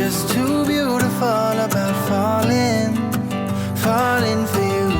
just too beautiful about falling for you.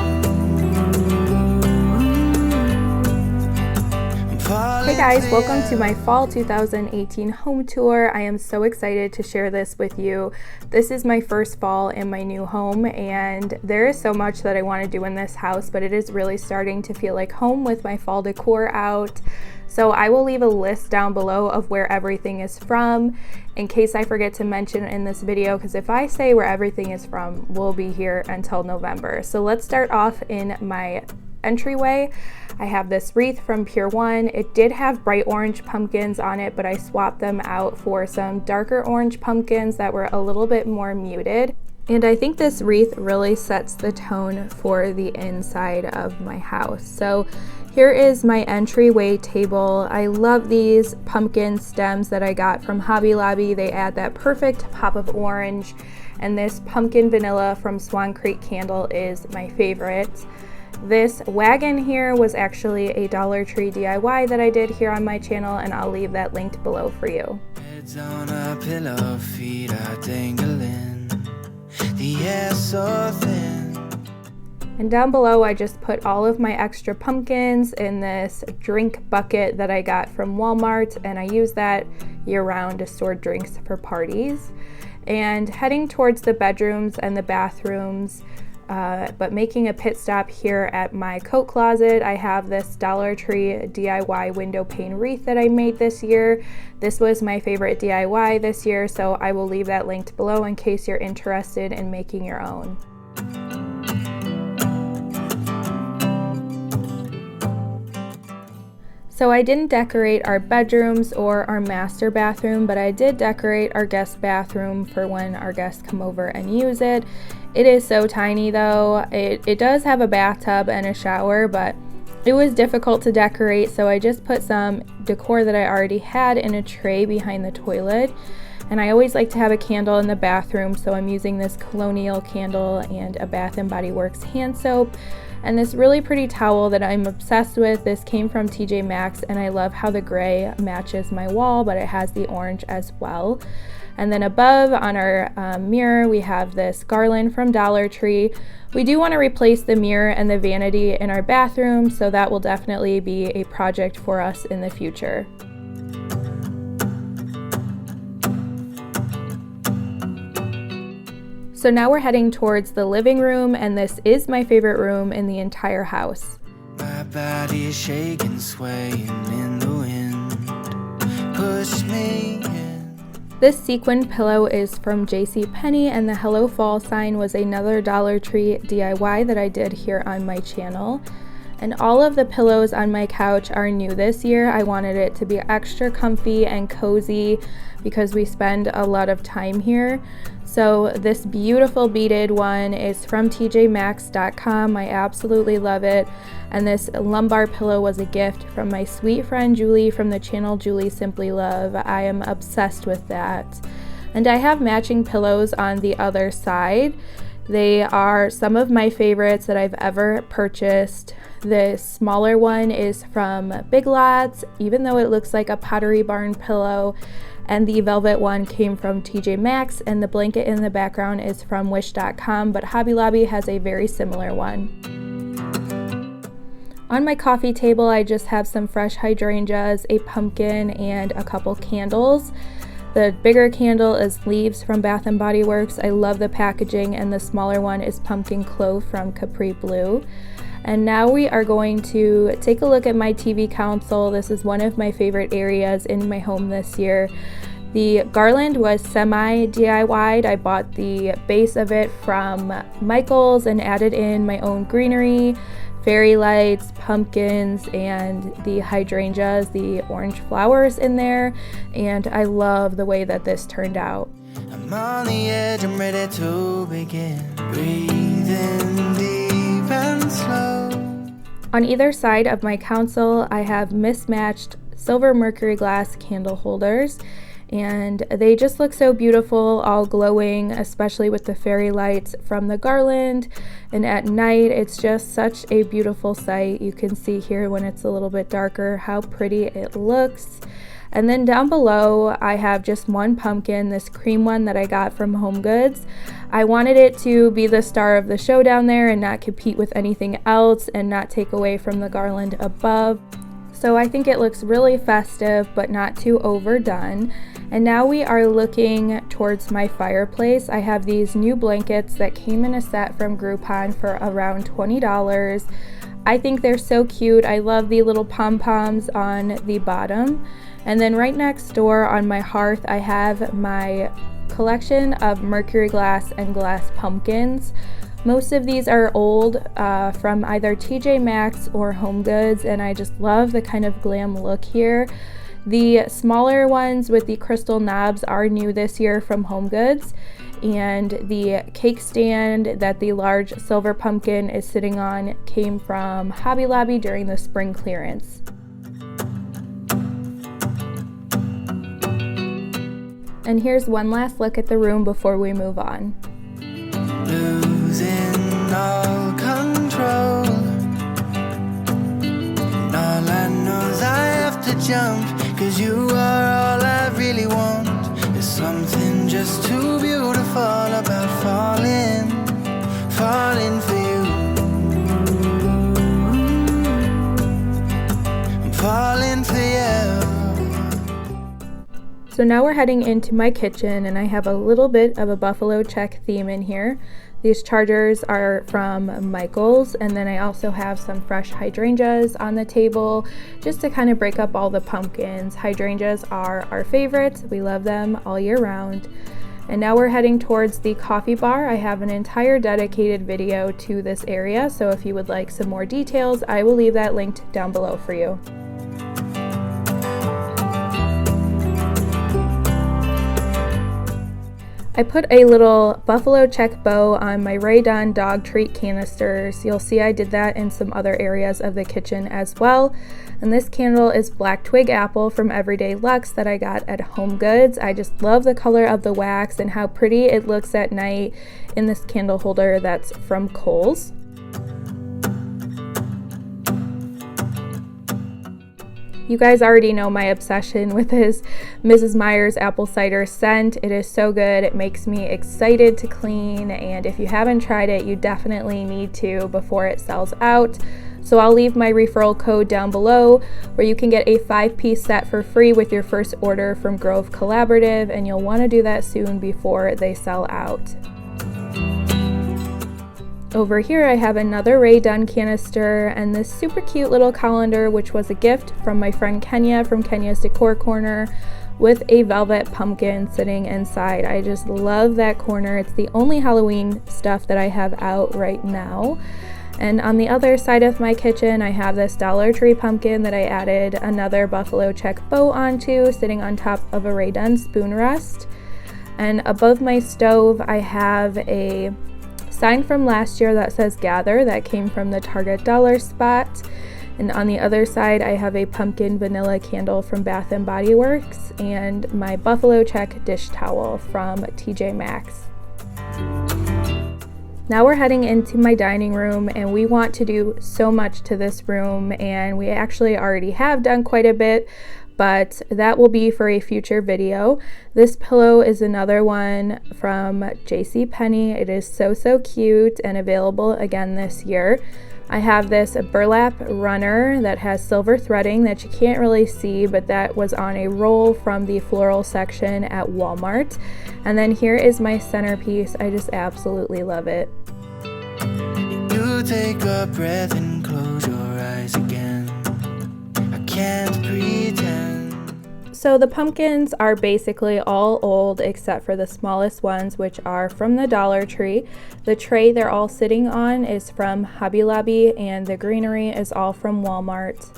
Hey guys, welcome to my fall 2018 home tour. I am so excited to share this with you. This is my first fall in my new home, and there is so much that I want to do in this house, but it is really starting to feel like home with my fall decor out. So I will leave a list down below of where everything is from in case I forget to mention in this video, because if I say where everything is from, we'll be here until November. So let's start off in my entryway. I have this wreath from Pure One. It did have bright orange pumpkins on it, but I swapped them out for some darker orange pumpkins that were a little bit more muted. And I think this wreath really sets the tone for the inside of my house. So here is my entryway table. I love these pumpkin stems that I got from Hobby Lobby. They add that perfect pop of orange. And this pumpkin vanilla from Swan Creek Candle is my favorite. This wagon here was actually a Dollar Tree DIY that I did here on my channel, and I'll leave that linked below for you. Heads on a pillow, feet are dangling, the air so thin. And down below I just put all of my extra pumpkins in this drink bucket that I got from Walmart, and I use that year-round to store drinks for parties. And heading towards the bedrooms and the bathrooms, but making a pit stop here at my coat closet, I have this Dollar Tree DIY window pane wreath that I made this year. This was my favorite DIY this year, so I will leave that linked below in case you're interested in making your own. So I didn't decorate our bedrooms or our master bathroom, but I did decorate our guest bathroom for when our guests come over and use it. It is so tiny though. It does have a bathtub and a shower, but it was difficult to decorate, so I just put some decor that I already had in a tray behind the toilet. And I always like to have a candle in the bathroom, so I'm using this colonial candle and a Bath & Body Works hand soap. And this really pretty towel that I'm obsessed with. This came from TJ Maxx, and I love how the gray matches my wall, but it has the orange as well. And then above on our mirror, we have this Garland from Dollar Tree. We do want to replace the mirror and the vanity in our bathroom, so that will definitely be a project for us in the future. So now we're heading towards the living room, and this is my favorite room in the entire house. My body is shaking, swaying in the wind. Push me in. This sequin pillow is from JCPenney, and the Hello Fall sign was another Dollar Tree DIY that I did here on my channel. And all of the pillows on my couch are new this year. I wanted it to be extra comfy and cozy because we spend a lot of time here. So this beautiful beaded one is from tjmaxx.com. I absolutely love it. And this lumbar pillow was a gift from my sweet friend Julie from the channel Julie Simply Love. I am obsessed with that. And I have matching pillows on the other side. They are some of my favorites that I've ever purchased. The smaller one is from Big Lots, even though it looks like a Pottery Barn pillow. And the velvet one came from TJ Maxx, and the blanket in the background is from wish.com, but Hobby Lobby has a very similar one. On my coffee table, I just have some fresh hydrangeas, a pumpkin, and a couple candles. The bigger candle is Leaves from Bath & Body Works. I love the packaging, and the smaller one is Pumpkin Clove from Capri Blue. And now we are going to take a look at my TV console. This is one of my favorite areas in my home this year. The Garland was semi-DIY'd. I bought the base of it from Michael's and added in my own greenery, fairy lights, pumpkins, and the hydrangeas, the orange flowers in there. And I love the way that this turned out. I'm on the edge, I'm ready to begin. Breathing deep and slow. On either side of my console, I have mismatched silver mercury glass candle holders, and they just look so beautiful, all glowing, especially with the fairy lights from the Garland. And at night, it's just such a beautiful sight. You can see here when it's a little bit darker how pretty it looks. And then down below, I have just one pumpkin, this cream one that I got from Homegoods. I wanted it to be the star of the show down there and not compete with anything else and not take away from the garland above. So I think it looks really festive, but not too overdone. And now we are looking towards my fireplace. I have these new blankets that came in a set from Groupon for around $20. I think they're so cute. I love the little pom-poms on the bottom. And then right next door on my hearth, I have my collection of mercury glass and glass pumpkins. Most of these are old from either TJ Maxx or Homegoods, and I just love the kind of glam look here. The smaller ones with the crystal knobs are new this year from Homegoods, and the cake stand that the large silver pumpkin is sitting on came from Hobby Lobby during the spring clearance. And here's one last look at the room before we move on. Losing all control, and all I know is I have to jump, 'cause you are all I really want. There's something just too beautiful about falling for you. I'm falling for you. So now we're heading into my kitchen, and I have a little bit of a buffalo check theme in here. These chargers are from Michaels, and then I also have some fresh hydrangeas on the table just to kind of break up all the pumpkins. Hydrangeas are our favorites. We love them all year round. And now we're heading towards the coffee bar. I have an entire dedicated video to this area, so if you would like some more details, I will leave that linked down below for you. I put a little buffalo check bow on my Rae Dunn dog treat canisters. You'll see I did that in some other areas of the kitchen as well. And this candle is Black Twig Apple from Everyday Luxe that I got at Homegoods. I just love the color of the wax and how pretty it looks at night in this candle holder that's from Kohl's. You guys already know my obsession with this Mrs. Meyer's apple cider scent. It is so good. It makes me excited to clean, and if you haven't tried it, you definitely need to before it sells out. So I'll leave my referral code down below where you can get a 5-piece set for free with your first order from Grove Collaborative, and you'll want to do that soon before they sell out. Over here I have another Rae Dunn canister and this super cute little colander, which was a gift from my friend Kenya from Kenya's Decor Corner, with a velvet pumpkin sitting inside. I just love that corner. It's the only Halloween stuff that I have out right now. And on the other side of my kitchen, I have this Dollar Tree pumpkin that I added another buffalo check bow onto, sitting on top of a Rae Dunn spoon rest. And above my stove, I have a sign from last year that says Gather that came from the Target dollar spot. And on the other side, I have a pumpkin vanilla candle from Bath & Body Works and my buffalo check dish towel from TJ Maxx. Now we're heading into my dining room, and we want to do so much to this room, and we actually already have done quite a bit, but that will be for a future video. This pillow is another one from JCPenney. It is so cute and available again this year. I have this burlap runner that has silver threading that you can't really see, but that was on a roll from the floral section at Walmart. And then here is my centerpiece. I just absolutely love it. You take a breath and close your eyes again. I can't pretend. So the pumpkins are basically all old except for the smallest ones, which are from the Dollar Tree. The tray they're all sitting on is from Hobby Lobby, and the Greenery is all from Walmart.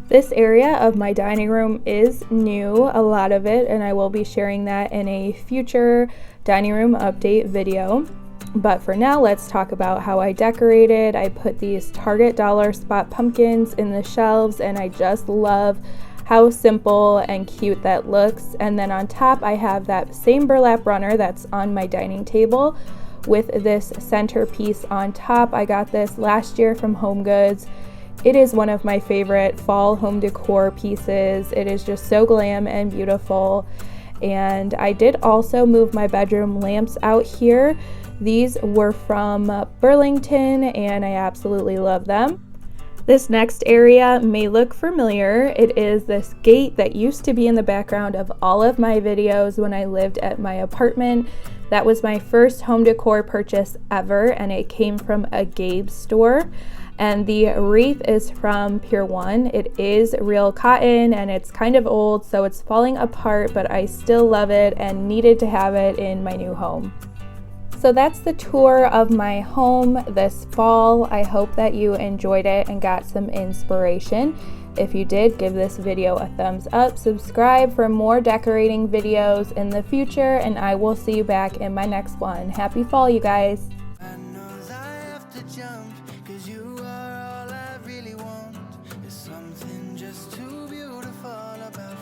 This area of my dining room is new, a lot of it, and I will be sharing that in a future dining room update video. But for now, let's talk about how I decorated. I put these Target dollar spot pumpkins in the shelves, and I just love how simple and cute that looks. And then on top, I have that same burlap runner that's on my dining table with this centerpiece on top. I got this last year from Homegoods. It is one of my favorite fall home decor pieces. It is just so glam and beautiful. And I did also move my bedroom lamps out here. These were from Burlington and I absolutely love them. This next area may look familiar. It is this gate that used to be in the background of all of my videos when I lived at my apartment. That was my first home decor purchase ever, and it came from a Gabe store. And the wreath is from Pier 1. It is real cotton and it's kind of old, so it's falling apart, but I still love it and needed to have it in my new home. So that's the tour of my home this fall. I hope that you enjoyed it and got some inspiration. If you did, give this video a thumbs up, subscribe for more decorating videos in the future, and I will see you back in my next one. Happy fall, you guys. I know that I have to jump, 'cause you are all I really want. There's something just too beautiful about